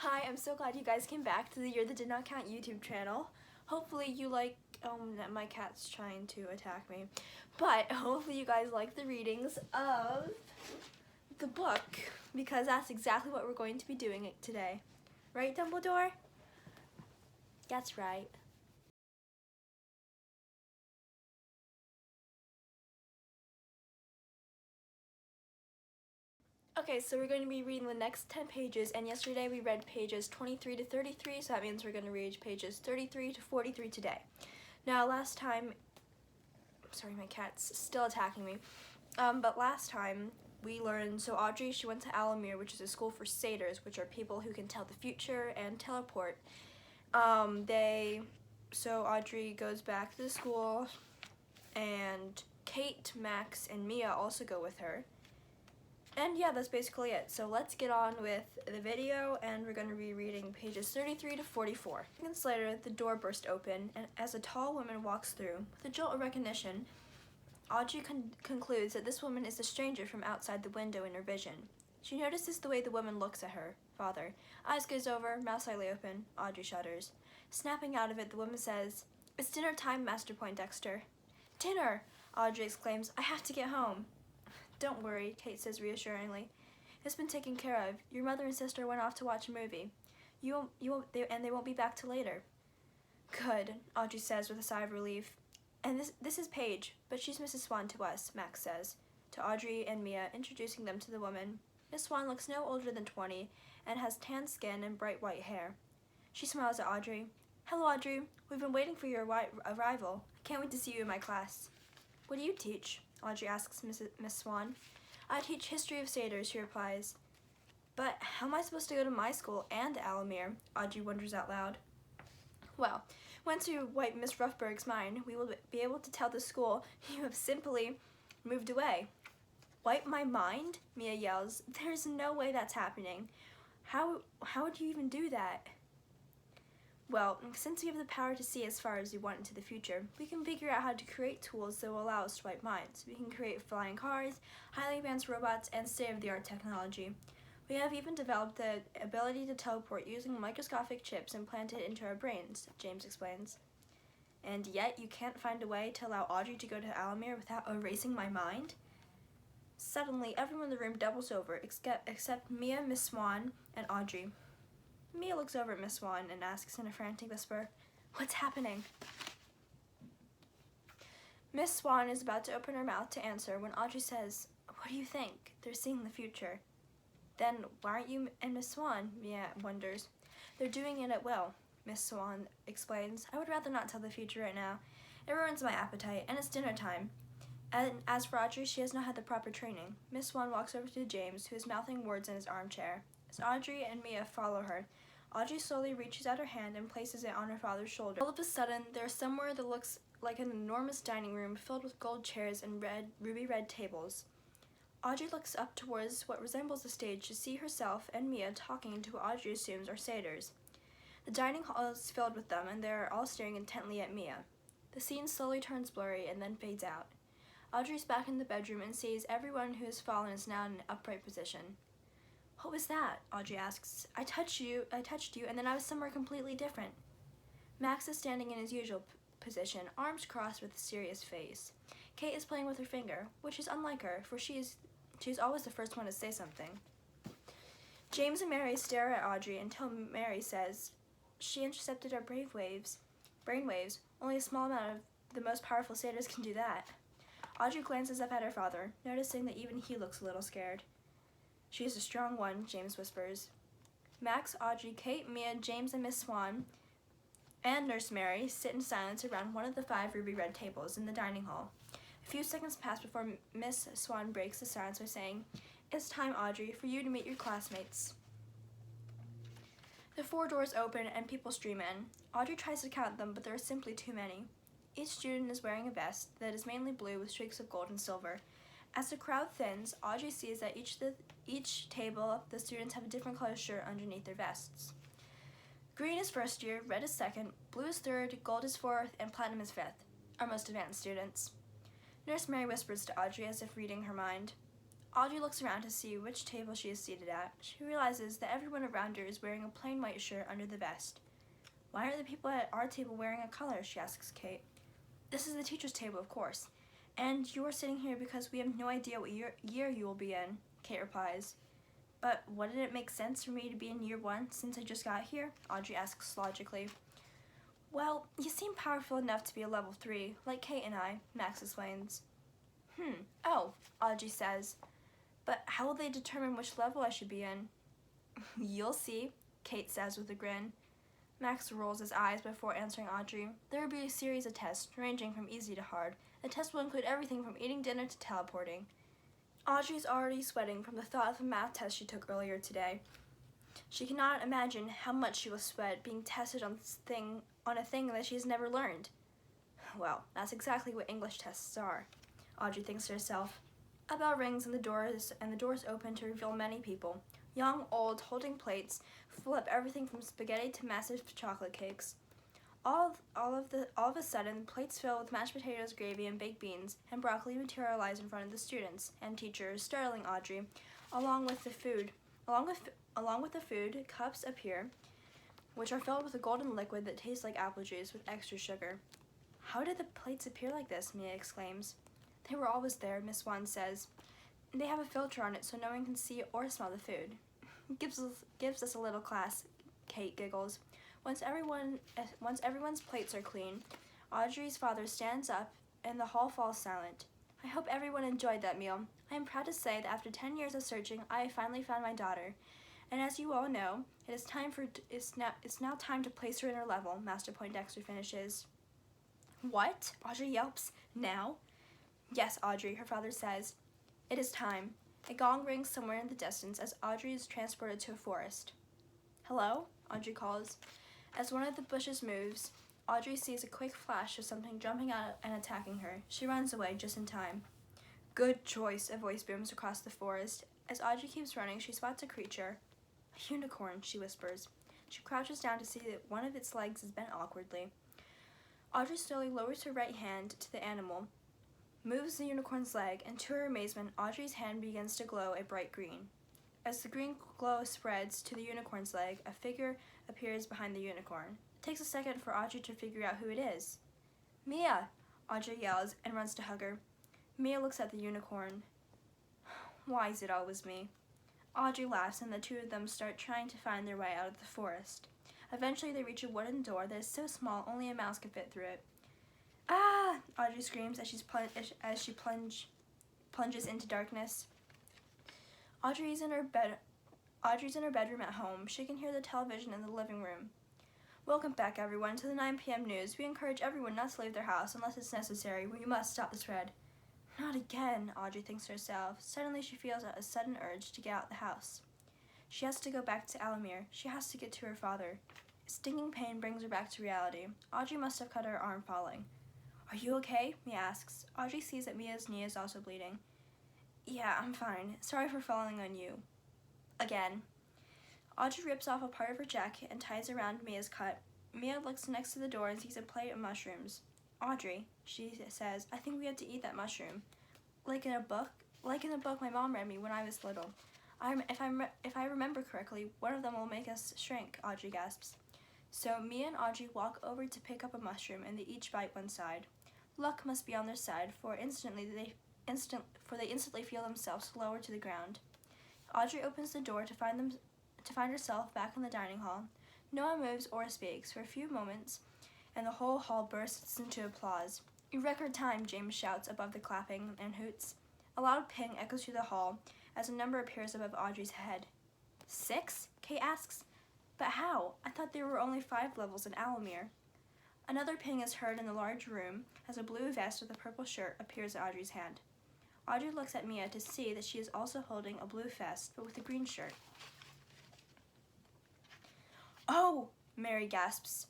Hi, I'm so glad you guys came back to the Year That Did Not Count YouTube channel. Hopefully you like, my cat's trying to attack me. But hopefully you guys like the readings of the book, because that's exactly what we're going to be doing today. Right, Dumbledore? That's right. Okay, so we're going to be reading the next 10 pages, and yesterday we read pages 23 to 33, so that means we're going to read pages 33 to 43 today. Now, last time, sorry, my cat's still attacking me, but last time we learned, so Audrey, she went to Alamir, which is a school for satyrs, which are people who can tell the future and teleport. So Audrey goes back to the school, and Kate, Max, and Mia also go with her. And yeah, that's basically it. So let's get on with the video, and we're going to be reading pages 33 to 44. Seconds later, the door burst open, and as a tall woman walks through, with a jolt of recognition, Audrey concludes that this woman is a stranger from outside the window in her vision. She notices the way the woman looks at her father. Eyes glaze over, mouth slightly open. Audrey shudders. Snapping out of it, the woman says, "It's dinner time, Master Poindexter." "Dinner!" Audrey exclaims. "I have to get home." "Don't worry," Kate says reassuringly. "It's been taken care of. Your mother and sister went off to watch a movie. They won't be back till later." "Good," Audrey says with a sigh of relief. "And this is Paige, but she's Mrs. Swan to us," Max says, to Audrey and Mia, introducing them to the woman. Miss Swan looks no older than 20 and has tan skin and bright white hair. She smiles at Audrey. "Hello, Audrey. We've been waiting for your arrival. I can't wait to see you in my class." "What do you teach?" Audrey asks Miss Swan. "I teach history of satyrs," she replies. "But how am I supposed to go to my school and Alamir?" Audrey wonders out loud. "Well, once you wipe Miss Ruffberg's mind, we will be able to tell the school you have simply moved away." "Wipe my mind?" Mia yells. "There's no way that's happening. How would you even do that?" "Well, since we have the power to see as far as we want into the future, we can figure out how to create tools that will allow us to wipe minds. We can create flying cars, highly advanced robots, and state-of-the-art technology. We have even developed the ability to teleport using microscopic chips implanted into our brains," James explains. "And yet you can't find a way to allow Audrey to go to Alamir without erasing my mind?" Suddenly, everyone in the room doubles over, except Mia, Miss Swan, and Audrey. Mia looks over at Miss Swan and asks in a frantic whisper, "What's happening?" Miss Swan is about to open her mouth to answer when Audrey says, "What do you think? They're seeing the future." "Then why aren't you and Miss Swan?" Mia wonders. "They're doing it at will," Miss Swan explains. "I would rather not tell the future right now. It ruins my appetite, and it's dinner time." And as for Audrey, she has not had the proper training. Miss Swan walks over to James, who is mouthing words in his armchair. As Audrey and Mia follow her, Audrey slowly reaches out her hand and places it on her father's shoulder. All of a sudden, there's somewhere that looks like an enormous dining room filled with gold chairs and ruby red tables. Audrey looks up towards what resembles a stage to see herself and Mia talking to what Audrey assumes are satyrs. The dining hall is filled with them, and they are all staring intently at Mia. The scene slowly turns blurry and then fades out. Audrey's back in the bedroom and sees everyone who has fallen is now in an upright position. "What was that?" Audrey asks. I touched you, and then I was somewhere completely different." Max is standing in his usual position, arms crossed with a serious face. Kate is playing with her finger, which is unlike her, for she's always the first one to say something. James and Mary stare at Audrey until Mary says, "She intercepted our brainwaves. Only a small amount of the most powerful satyrs can do that." Audrey glances up at her father, noticing that even he looks a little scared. "She is a strong one," James whispers. Max, Audrey, Kate, Mia, James, and Miss Swan, and Nurse Mary sit in silence around one of the 5 ruby red tables in the dining hall. A few seconds pass before Miss Swan breaks the silence by saying, "It's time, Audrey, for you to meet your classmates." The 4 doors open and people stream in. Audrey tries to count them, but there are simply too many. Each student is wearing a vest that is mainly blue with streaks of gold and silver. As the crowd thins, Audrey sees that each table, the students have a different color shirt underneath their vests. Green is first year, red is second, blue is third, gold is fourth, and platinum is fifth, our most advanced students. Nurse Mary whispers to Audrey as if reading her mind. Audrey looks around to see which table she is seated at. She realizes that everyone around her is wearing a plain white shirt under the vest. Why are the people at our table wearing a color? She asks Kate. This is the teacher's table, of course. And you are sitting here because we have no idea what year you will be in, Kate replies. But wouldn't it make sense for me to be in year 1 since I just got here? Audrey asks logically. Well, you seem powerful enough to be a level 3, like Kate and I, Max explains. Oh, Audrey says. But how will they determine which level I should be in? You'll see, Kate says with a grin. Max rolls his eyes before answering Audrey. There will be a series of tests, ranging from easy to hard. The test will include everything from eating dinner to teleporting. Audrey's already sweating from the thought of the math test she took earlier today. She cannot imagine how much she will sweat being tested on a thing that she has never learned. Well, that's exactly what English tests are, Audrey thinks to herself. A bell rings and the doors open to reveal many people. Young, old, holding plates full of everything from spaghetti to massive chocolate cakes. All of a sudden, plates filled with mashed potatoes, gravy, and baked beans and broccoli materialize in front of the students and teachers, startling Audrey. Along with the food, cups appear, which are filled with a golden liquid that tastes like apple juice with extra sugar. How did the plates appear like this? Mia exclaims. They were always there, Miss Wan says. They have a filter on it so no one can see or smell the food. Gives us a little class, Kate giggles. Once everyone's plates are clean, Audrey's father stands up and the hall falls silent. I hope everyone enjoyed that meal. I am proud to say that after 10 years of searching, I have finally found my daughter. And as you all know, it's now time to place her in her level, Master Poindexter finishes. What? Audrey yelps. Now? Yes, Audrey, her father says. It is time. A gong rings somewhere in the distance as Audrey is transported to a forest. Hello? Audrey calls. As one of the bushes moves, Audrey sees a quick flash of something jumping out and attacking her. She runs away just in time. Good choice, a voice booms across the forest. As Audrey keeps running, she spots a creature. A unicorn, she whispers. She crouches down to see that one of its legs is bent awkwardly. Audrey slowly lowers her right hand to the animal, moves the unicorn's leg, and to her amazement, Audrey's hand begins to glow a bright green. As the green glow spreads to the unicorn's leg, a figure appears behind the unicorn. It takes a second for Audrey to figure out who it is. Mia! Audrey yells and runs to hug her. Mia looks at the unicorn. Why is it always me? Audrey laughs and the two of them start trying to find their way out of the forest. Eventually they reach a wooden door that is so small only a mouse could fit through it. Ah! Audrey screams as she plunges into darkness. Audrey's in her bedroom at home. She can hear the television in the living room. Welcome back, everyone, to the 9 p.m. news. We encourage everyone not to leave their house unless it's necessary. We must stop the spread. Not again, Audrey thinks to herself. Suddenly she feels a sudden urge to get out of the house. She has to go back to Alamir. She has to get to her father. Stinging pain brings her back to reality. Audrey must have cut her arm falling. Are you okay? Mia asks. Audrey sees that Mia's knee is also bleeding. Yeah, I'm fine. Sorry for falling on you. Again. Audrey rips off a part of her jacket and ties around Mia's cut. Mia looks next to the door and sees a plate of mushrooms. Audrey, she says, I think we have to eat that mushroom. Like in a book my mom read me when I was little. If I remember correctly, one of them will make us shrink, Audrey gasps. So Mia and Audrey walk over to pick up a mushroom and they each bite one side. Luck must be on their side, for they instantly feel themselves lower to the ground. Audrey opens the door to find herself back in the dining hall. No one moves or speaks for a few moments, and the whole hall bursts into applause. In record time, James shouts above the clapping and hoots. A loud ping echoes through the hall as a number appears above Audrey's head. 6? Kate asks. But how? I thought there were only 5 levels in Alamir. Another ping is heard in the large room as a blue vest with a purple shirt appears in Audrey's hand. Audrey looks at Mia to see that she is also holding a blue vest, but with a green shirt. Oh! Mary gasps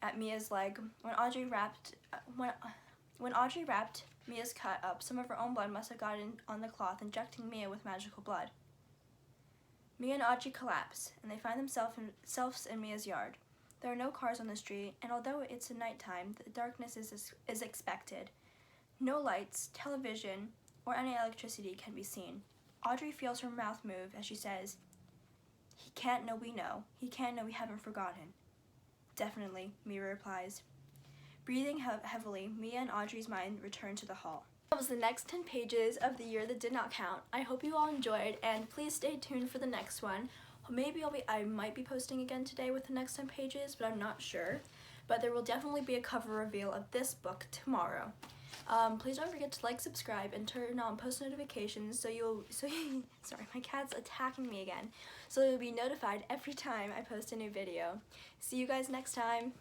at Mia's leg. When Audrey wrapped Mia's cut up, some of her own blood must have gotten on the cloth, injecting Mia with magical blood. Mia and Audrey collapse, and they find themselves in Mia's yard. There are no cars on the street, and although it's nighttime, the darkness is expected. No lights, television, or any electricity can be seen. Audrey feels her mouth move as she says, "He can't know we know. He can't know we haven't forgotten." "Definitely," Mia replies. Breathing heavily, Mia and Audrey's mind return to the hall. That was the next 10 pages of The Year That Did Not Count. I hope you all enjoyed, and please stay tuned for the next one. Maybe I might be posting again today with the next 10 pages, but I'm not sure. But there will definitely be a cover reveal of this book tomorrow. Please don't forget to like, subscribe, and turn on post notifications so you sorry, my cat's attacking me again. So you'll be notified every time I post a new video. See you guys next time.